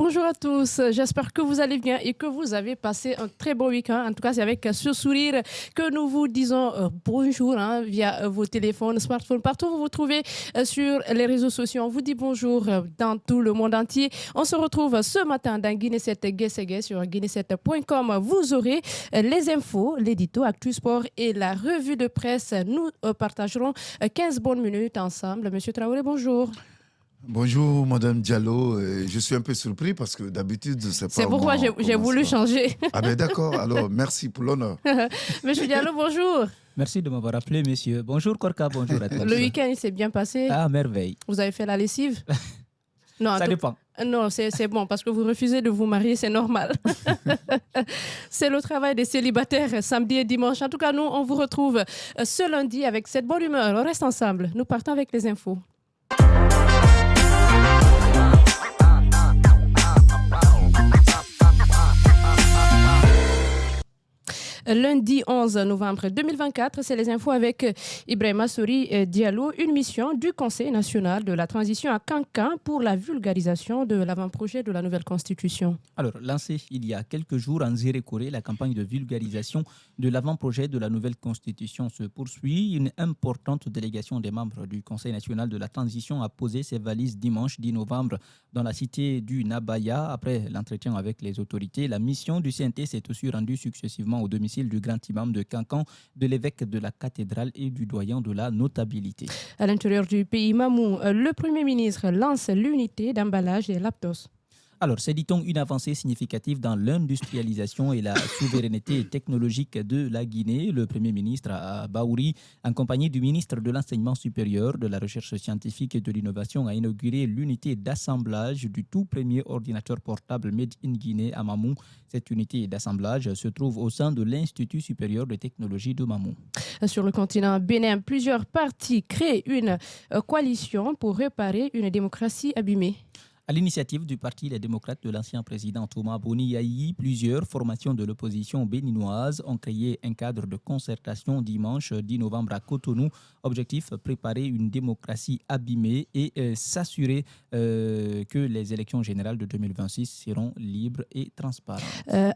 Bonjour à tous, j'espère que vous allez bien et que vous avez passé un très bon week-end. En tout cas, c'est avec ce sourire que nous vous disons bonjour via vos téléphones, smartphones, partout où vous vous trouvez sur les réseaux sociaux. On vous dit bonjour dans tout le monde entier. On se retrouve ce matin dans Guinée 7 Guessegé sur guinée7.com. Vous aurez les infos, l'édito, Actu Sport et la revue de presse. Nous partagerons 15 bonnes minutes ensemble. Monsieur Traoré, bonjour. Bonjour Madame Diallo, je suis un peu surpris parce que d'habitude c'est pas. C'est pourquoi j'ai voulu changer. Ah ben d'accord, alors merci pour l'honneur. Monsieur Diallo, bonjour. Merci de m'avoir appelé, monsieur. Bonjour Korka, bonjour à tous. Le week-end il s'est bien passé. Ah, merveille. Vous avez fait la lessive? Non, ça dépend. Non, c'est bon parce que vous refusez de vous marier, c'est normal. C'est le travail des célibataires samedi et dimanche. En tout cas, nous, on vous retrouve ce lundi avec cette bonne humeur. On reste ensemble. Nous partons avec les infos. Lundi 11 novembre 2024, c'est les infos avec Ibrahima Sori Diallo, une mission du Conseil national de la transition à Kankan pour la vulgarisation de l'avant-projet de la nouvelle constitution. Alors, lancée il y a quelques jours en Zérékoré, la campagne de vulgarisation de l'avant-projet de la nouvelle constitution se poursuit. Une importante délégation des membres du Conseil national de la transition a posé ses valises dimanche 10 novembre dans la cité du Nabaya. Après l'entretien avec les autorités, la mission du CNT s'est aussi rendue successivement au domicile du grand imam de Kankan, de l'évêque de la cathédrale et du doyen de la notabilité. À l'intérieur du pays Mamou, le Premier ministre lance l'unité d'emballage des laptos. Alors, c'est, dit-on, une avancée significative dans l'industrialisation et la souveraineté technologique de la Guinée. Le Premier ministre à Baouri, en compagnie du ministre de l'Enseignement supérieur, de la Recherche scientifique et de l'Innovation, a inauguré l'unité d'assemblage du tout premier ordinateur portable Made in Guinée à Mamou. Cette unité d'assemblage se trouve au sein de l'Institut supérieur de technologie de Mamou. Sur le continent bénin, plusieurs partis créent une coalition pour réparer une démocratie abîmée. À l'initiative du Parti Les Démocrates de l'ancien président Thomas Boni Yayi, plusieurs formations de l'opposition béninoise ont créé un cadre de concertation dimanche 10 novembre à Cotonou. Objectif, préparer une démocratie abîmée et s'assurer que les élections générales de 2026 seront libres et transparentes.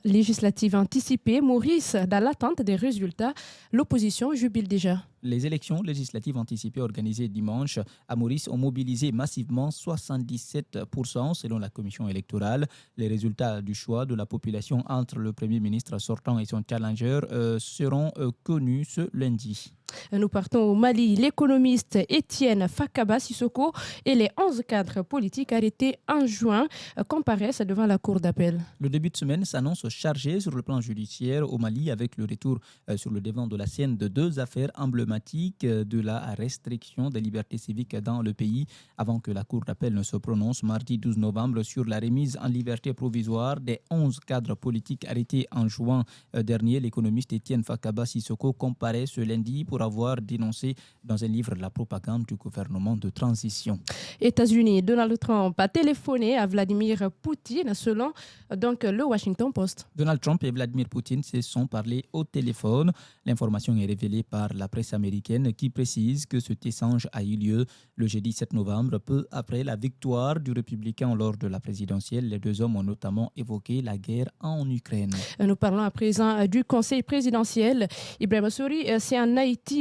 Législative anticipée, Maurice, dans l'attente des résultats, l'opposition jubile déjà. Les élections législatives anticipées organisées dimanche à Maurice ont mobilisé massivement 77% selon la commission électorale. Les résultats du choix de la population entre le Premier ministre sortant et son challenger seront connus ce lundi. Nous partons au Mali. L'économiste Étienne Fakaba Sissoko et les 11 cadres politiques arrêtés en juin comparaissent devant la cour d'appel. Le début de semaine s'annonce chargé sur le plan judiciaire au Mali avec le retour sur le devant de la scène de deux affaires emblématiques de la restriction des libertés civiques dans le pays avant que la cour d'appel ne se prononce mardi 12 novembre sur la remise en liberté provisoire des 11 cadres politiques arrêtés en juin dernier. L'économiste Étienne Fakaba Sissoko comparaît ce lundi pour avoir dénoncé dans un livre la propagande du gouvernement de transition. États-Unis, Donald Trump a téléphoné à Vladimir Poutine selon le Washington Post. Donald Trump et Vladimir Poutine se sont parlé au téléphone. L'information est révélée par la presse américaine qui précise que cet échange a eu lieu le jeudi 7 novembre, peu après la victoire du républicain lors de la présidentielle. Les deux hommes ont notamment évoqué la guerre en Ukraine. Nous parlons à présent du conseil présidentiel. Ibrahima Sori, c'est en Haïti.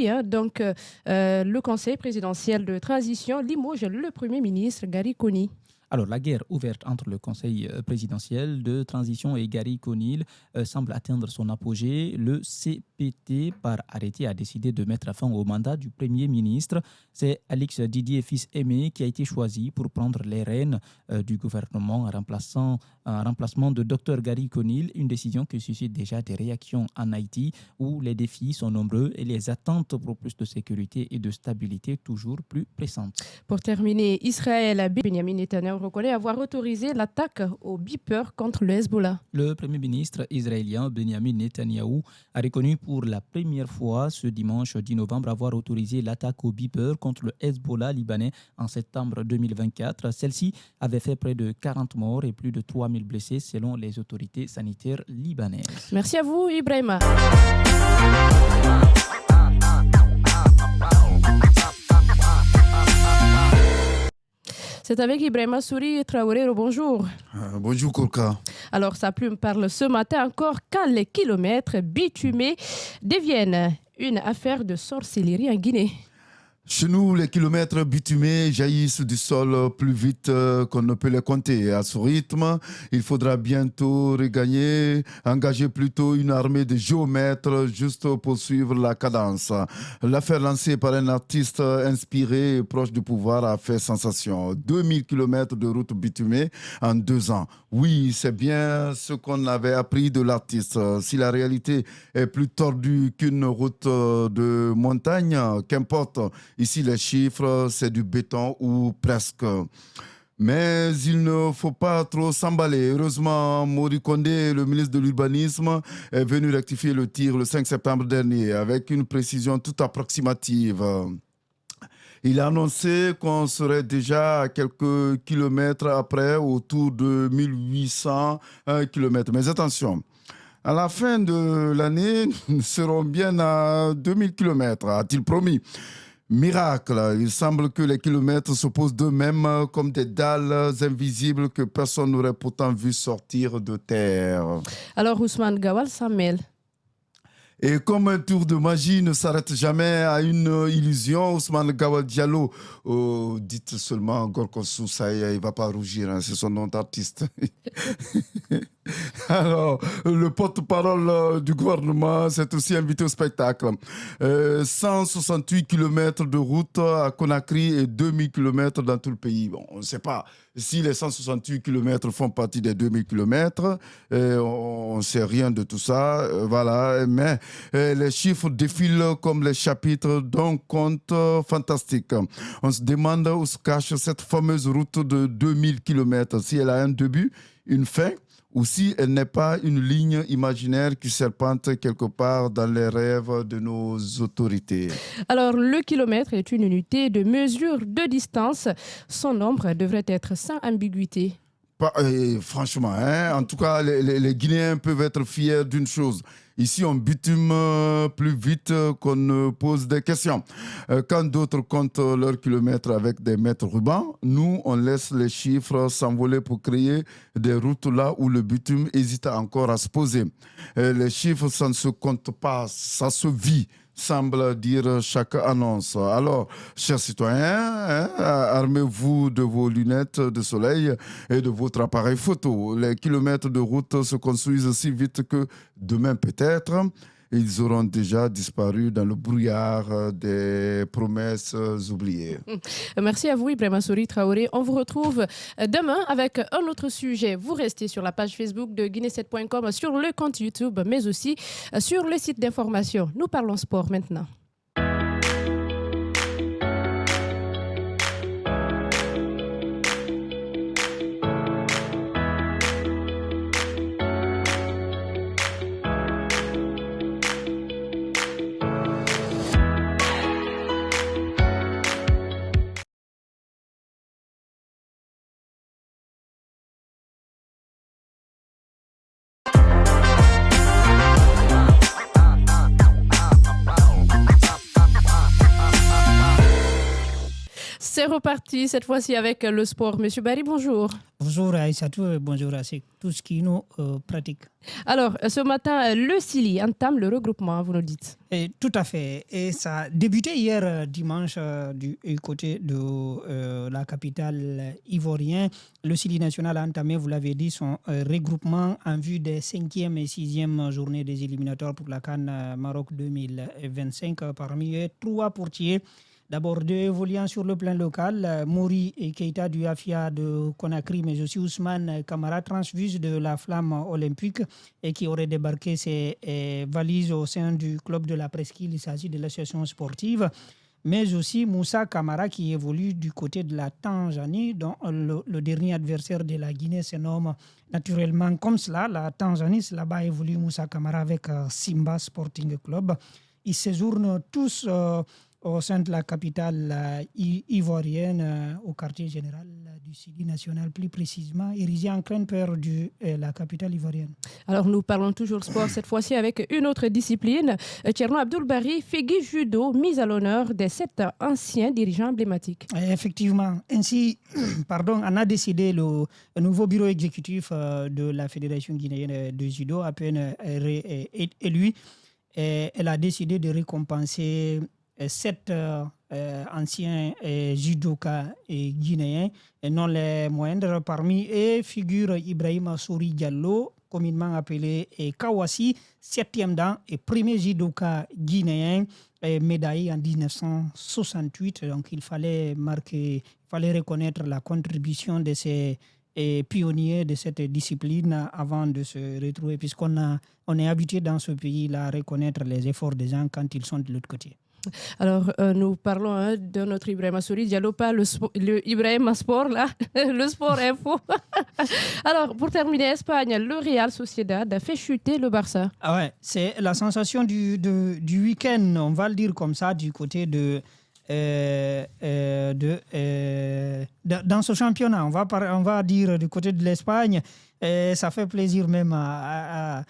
Le conseil présidentiel de transition limoge le Premier ministre Gary Conille. Alors, la guerre ouverte entre le Conseil présidentiel de transition et Gary Conille semble atteindre son apogée. Le CPT, par arrêté, a décidé de mettre fin au mandat du Premier ministre. C'est Alix Didier Fils-Aimé qui a été choisi pour prendre les rênes du gouvernement en remplacement de Dr Gary Conille. Une décision qui suscite déjà des réactions en Haïti où les défis sont nombreux et les attentes pour plus de sécurité et de stabilité toujours plus pressantes. Pour terminer, Israël, Benjamin Netanyahu reconnaît avoir autorisé l'attaque au beeper contre le Hezbollah. Le Premier ministre israélien Benjamin Netanyahou a reconnu pour la première fois ce dimanche 10 novembre avoir autorisé l'attaque au beeper contre le Hezbollah libanais en septembre 2024. Celle-ci avait fait près de 40 morts et plus de 3000 blessés selon les autorités sanitaires libanaises. Merci à vous, Ibrahima. C'est avec Ibrahima Souri Traoré. Bonjour. Bonjour Korka. Alors, sa plume parle ce matin encore quand les kilomètres bitumés deviennent une affaire de sorcellerie en Guinée. Chez nous, les kilomètres bitumés jaillissent du sol plus vite qu'on ne peut les compter. À ce rythme, il faudra bientôt engager plutôt une armée de géomètres juste pour suivre la cadence. L'affaire lancée par un artiste inspiré et proche du pouvoir a fait sensation. 2000 kilomètres de route bitumée en 2 ans. Oui, c'est bien ce qu'on avait appris de l'artiste. Si la réalité est plus tordue qu'une route de montagne, qu'importe. Ici, les chiffres, c'est du béton ou presque. Mais il ne faut pas trop s'emballer. Heureusement, Mori Kondé, le ministre de l'Urbanisme, est venu rectifier le tir le 5 septembre dernier avec une précision toute approximative. Il a annoncé qu'on serait déjà à quelques kilomètres après, autour de 1800 kilomètres. Mais attention, à la fin de l'année, nous serons bien à 2000 kilomètres, a-t-il promis. Miracle, il semble que les kilomètres se posent d'eux-mêmes comme des dalles invisibles que personne n'aurait pourtant vu sortir de terre. Alors, Ousmane Gawal s'en mêle. Et comme un tour de magie ne s'arrête jamais à une illusion, Ousmane Gawal Diallo, dites seulement Gorkossou, ça y est, il ne va pas rougir, hein, c'est son nom d'artiste. Alors, le porte-parole du gouvernement s'est aussi invité au spectacle. 168 km de route à Conakry et 2000 km dans tout le pays. Bon, on ne sait pas si les 168 km font partie des 2000 km. On ne sait rien de tout ça. Voilà. Mais les chiffres défilent comme les chapitres d'un conte fantastique. On se demande où se cache cette fameuse route de 2000 km. Si elle a un début, une fin, ou si elle n'est pas une ligne imaginaire qui serpente quelque part dans les rêves de nos autorités. Alors, le kilomètre est une unité de mesure de distance. Son nombre devrait être sans ambiguïté. Franchement, hein, en tout cas, les Guinéens peuvent être fiers d'une chose. Ici, on bitume plus vite qu'on ne pose des questions. Quand d'autres comptent leurs kilomètres avec des mètres rubans, nous, on laisse les chiffres s'envoler pour créer des routes là où le bitume hésite encore à se poser. Les chiffres, ça ne se compte pas, ça se vit, semble dire chaque annonce. Alors, chers citoyens, armez-vous de vos lunettes de soleil et de votre appareil photo. Les kilomètres de route se construisent si vite que demain peut-être, ils auront déjà disparu dans le brouillard des promesses oubliées. Merci à vous, Ibrahima Souri Traoré. On vous retrouve demain avec un autre sujet. Vous restez sur la page Facebook de Guinée7.com, sur le compte YouTube, mais aussi sur le site d'information. Nous parlons sport maintenant. C'est reparti, cette fois-ci avec le sport. Monsieur Barry, bonjour. Bonjour Aïssatou et bonjour à tous qui nous pratiquent. Alors, ce matin, le Sili entame le regroupement, vous nous dites. Tout à fait. Et ça a débuté hier dimanche du côté de la capitale ivoirienne. Le Sili national a entamé, vous l'avez dit, son regroupement en vue des 5e et 6e journées des éliminatoires pour la CAN Maroc 2025. Parmi eux, 3 portiers. D'abord, 2 évoluant sur le plan local, Mouri et Keita du Afia de Conakry, mais aussi Ousmane Kamara, transfuse de la Flamme olympique et qui aurait débarqué ses valises au sein du club de la Presqu'île. Il s'agit de l'association sportive. Mais aussi Moussa Kamara qui évolue du côté de la Tanzanie, dont le dernier adversaire de la Guinée se nomme naturellement comme cela. La Tanzanie, c'est là-bas évolue Moussa Kamara avec Simba Sporting Club. Ils séjournent tous au sein de la capitale ivoirienne, au quartier général du Sidi national, plus précisément, érigé en Crainte-Peur de la capitale ivoirienne. Alors, nous parlons toujours sport, cette fois-ci avec une autre discipline. Thierno Abdoul Barry, Fegui Judo, mise à l'honneur des 7 anciens dirigeants emblématiques. Effectivement. Ainsi, on a décidé, le nouveau bureau exécutif de la Fédération guinéenne de judo, à peine élu, elle a décidé de récompenser 7 anciens judokas guinéens, et non les moindres. Parmi eux figure Ibrahima Souri Diallo, communément appelé Kawasi, 7e dan et premier judoka guinéen, médaillé en 1968. Donc il fallait reconnaître la contribution de ces pionniers de cette discipline avant de se retrouver, puisqu'on est habitué dans ce pays-là à reconnaître les efforts des gens quand ils sont de l'autre côté. Alors, nous parlons de notre Ibrahima Souri Diallo, pas le Ibrahima Sport, là, le Sport Info. Alors, pour terminer, Espagne, le Real Sociedad a fait chuter le Barça. Ah ouais, c'est la sensation du week-end, on va le dire comme ça, du côté dans ce championnat. On va dire du côté de l'Espagne. Ça fait plaisir même à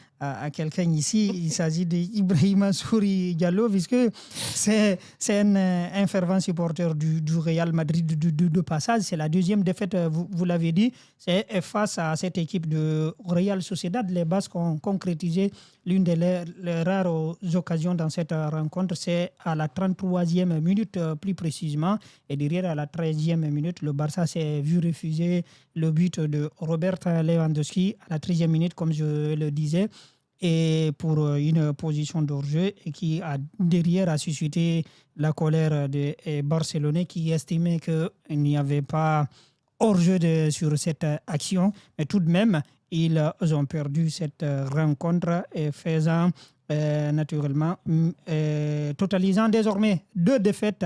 quelqu'un ici. Il s'agit d'Ibrahima Souri Diallo, puisque c'est un fervent supporter du Real Madrid de passage. C'est la deuxième défaite, vous l'avez dit. C'est face à cette équipe de Real Sociedad. Les Basques ont concrétisé l'une des les rares occasions dans cette rencontre. C'est à la 33e minute, plus précisément. Et derrière, à la 13e minute, le Barça s'est vu refuser le but de Robert Lewandowski à la 13e minute, comme je le disais, et pour une position d'hors-jeu, et qui derrière a suscité la colère des Barcelonais qui estimaient qu'il n'y avait pas hors-jeu sur cette action. Mais tout de même, ils ont perdu cette rencontre, faisant naturellement, totalisant désormais 2 défaites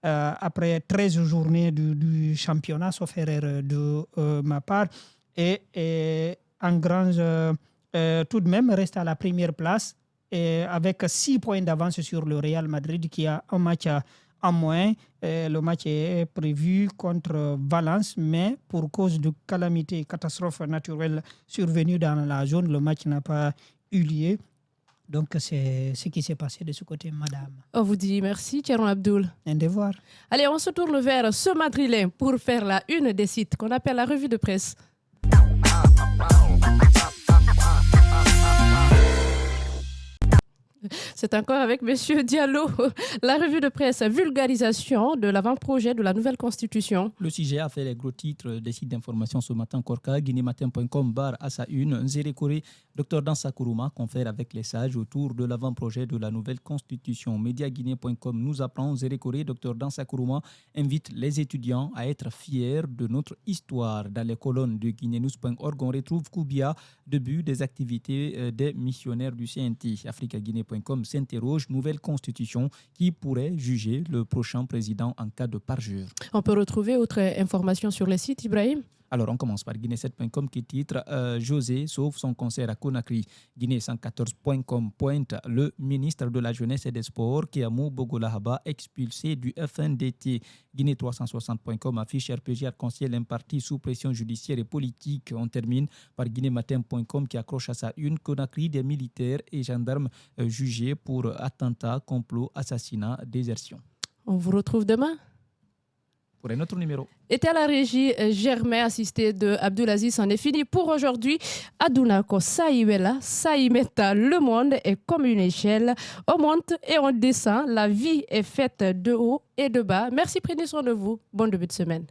après 13 journées du championnat, sauf erreur de ma part. Et en grange, tout de même, reste à la première place, avec 6 points d'avance sur le Real Madrid, qui a un match en moins. Le match est prévu contre Valence, mais pour cause de calamités, catastrophes naturelles survenues dans la zone, le match n'a pas eu lieu. Donc, c'est ce qui s'est passé de ce côté, madame. On vous dit merci, Thierno Abdoul. Un devoir. Allez, on se tourne vers ce Madrilène pour faire la une des sites qu'on appelle la revue de presse. C'est encore avec M. Diallo. La revue de presse, vulgarisation de l'avant-projet de la nouvelle constitution. Le sujet a fait les gros titres des sites d'information ce matin. Korka, guinématin.com barre à sa une. Nzere Kore, Dr Dansa Kourouma confère avec les sages autour de l'avant-projet de la nouvelle constitution. Mediaguinée.com nous apprend. Nzere Kore, Dr Dansa Kourouma invite les étudiants à être fiers de notre histoire. Dans les colonnes de guinénews.org, on retrouve Koubia, début des activités des missionnaires du CNT. Africaguinée.com s'interroge, nouvelle constitution qui pourrait juger le prochain président en cas de parjure. On peut retrouver autre information sur le site, Ibrahim? Alors, on commence par Guinée7.com qui titre José sauve son concert à Conakry. Guinée114.com pointe le ministre de la Jeunesse et des Sports, Kéamou Bogolahaba, expulsé du FNDT. Guinée360.com affiche RPG arc-en-ciel imparti sous pression judiciaire et politique. On termine par Guinée-matin.com qui accroche à sa une Conakry des militaires et gendarmes jugés pour attentat, complot, assassinat, désertion. On vous retrouve demain pour un autre numéro. Était à la régie Germain, assisté de Abdulaziz. C'en est fini pour aujourd'hui. Adunako Saïwela, Saïmeta, le monde est comme une échelle. On monte et on descend. La vie est faite de haut et de bas. Merci, prenez soin de vous. Bon début de semaine.